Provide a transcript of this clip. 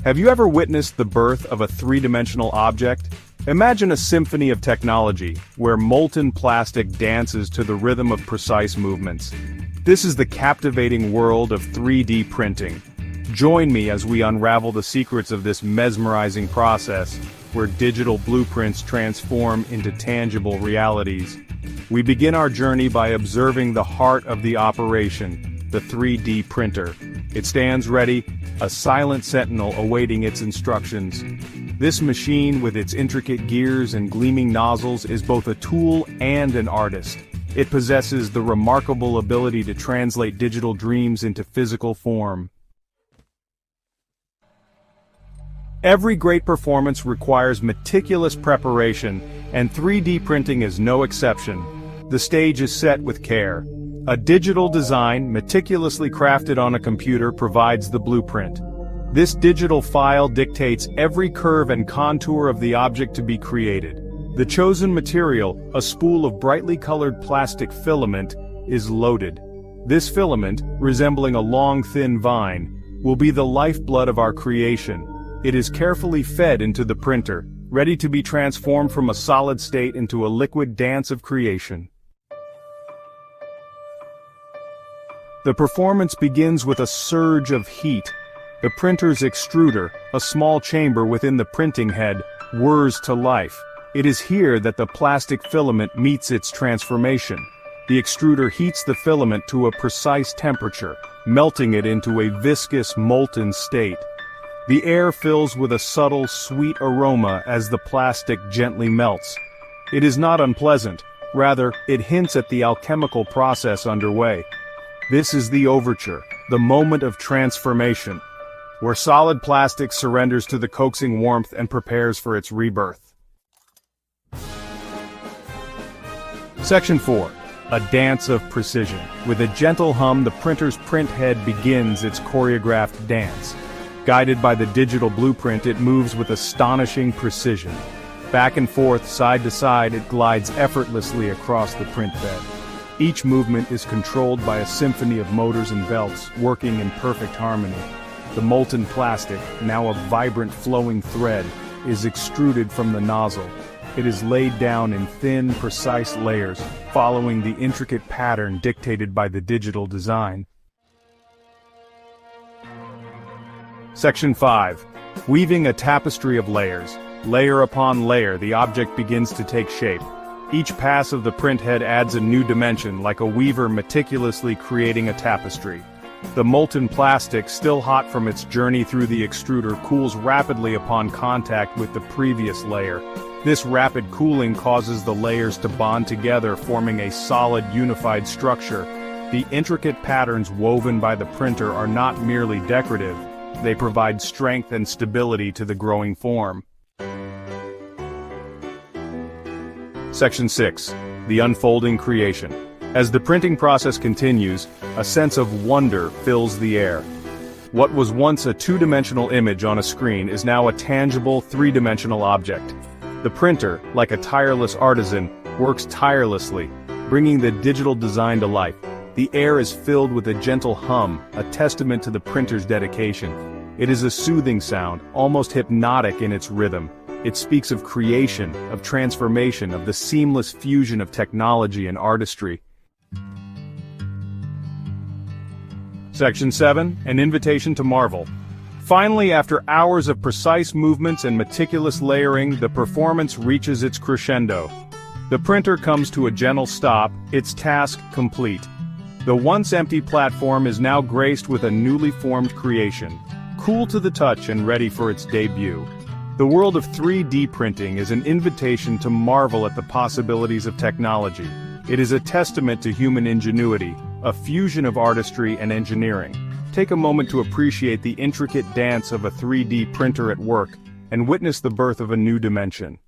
Have you ever witnessed the birth of a three-dimensional object? Imagine a symphony of technology, where molten plastic dances to the rhythm of precise movements. This is the captivating world of 3D printing. Join me as we unravel the secrets of this mesmerizing process, where digital blueprints transform into tangible realities. We begin our journey by observing the heart of the operation, the 3D printer. It stands ready, a silent sentinel awaiting its instructions. This machine, with its intricate gears and gleaming nozzles, is both a tool and an artist. It possesses the remarkable ability to translate digital dreams into physical form. Every great performance requires meticulous preparation, and 3D printing is no exception. The stage is set with care. A digital design, meticulously crafted on a computer, provides the blueprint. This digital file dictates every curve and contour of the object to be created. The chosen material, a spool of brightly colored plastic filament, is loaded. This filament, resembling a long thin vine, will be the lifeblood of our creation. It is carefully fed into the printer, ready to be transformed from a solid state into a liquid dance of creation. The performance begins with a surge of heat. The printer's extruder, a small chamber within the printing head, whirs to life. It is here that the plastic filament meets its transformation. The extruder heats the filament to a precise temperature, melting it into a viscous, molten state. The air fills with a subtle, sweet aroma as the plastic gently melts. It is not unpleasant, rather, it hints at the alchemical process underway. This is the overture, the moment of transformation, where solid plastic surrenders to the coaxing warmth and prepares for its rebirth. Section 4. A dance of precision. With a gentle hum, the printer's print head begins its choreographed dance. Guided by the digital blueprint, it moves with astonishing precision. Back and forth, side to side, it glides effortlessly across the print bed. Each movement is controlled by a symphony of motors and belts, working in perfect harmony. The molten plastic, now a vibrant flowing thread, is extruded from the nozzle. It is laid down in thin, precise layers, following the intricate pattern dictated by the digital design. Section 5. Weaving a tapestry of layers. Layer upon layer, the object begins to take shape. Each pass of the print head adds a new dimension, like a weaver meticulously creating a tapestry. The molten plastic, still hot from its journey through the extruder, cools rapidly upon contact with the previous layer. This rapid cooling causes the layers to bond together, forming a solid, unified structure. The intricate patterns woven by the printer are not merely decorative. They provide strength and stability to the growing form. Section 6. The unfolding creation. As the printing process continues, a sense of wonder fills the air. What was once a two-dimensional image on a screen is now a tangible, three-dimensional object. The printer, like a tireless artisan, works tirelessly, bringing the digital design to life. The air is filled with a gentle hum, a testament to the printer's dedication. It is a soothing sound, almost hypnotic in its rhythm. It speaks of creation, of transformation, of the seamless fusion of technology and artistry. Section 7. An invitation to marvel. Finally, after hours of precise movements and meticulous layering, the performance reaches its crescendo. The printer comes to a gentle stop, its task complete. The once empty platform is now graced with a newly formed creation, cool to the touch and ready for its debut. The world of 3D printing is an invitation to marvel at the possibilities of technology. It is a testament to human ingenuity, a fusion of artistry and engineering. Take a moment to appreciate the intricate dance of a 3D printer at work, and witness the birth of a new dimension.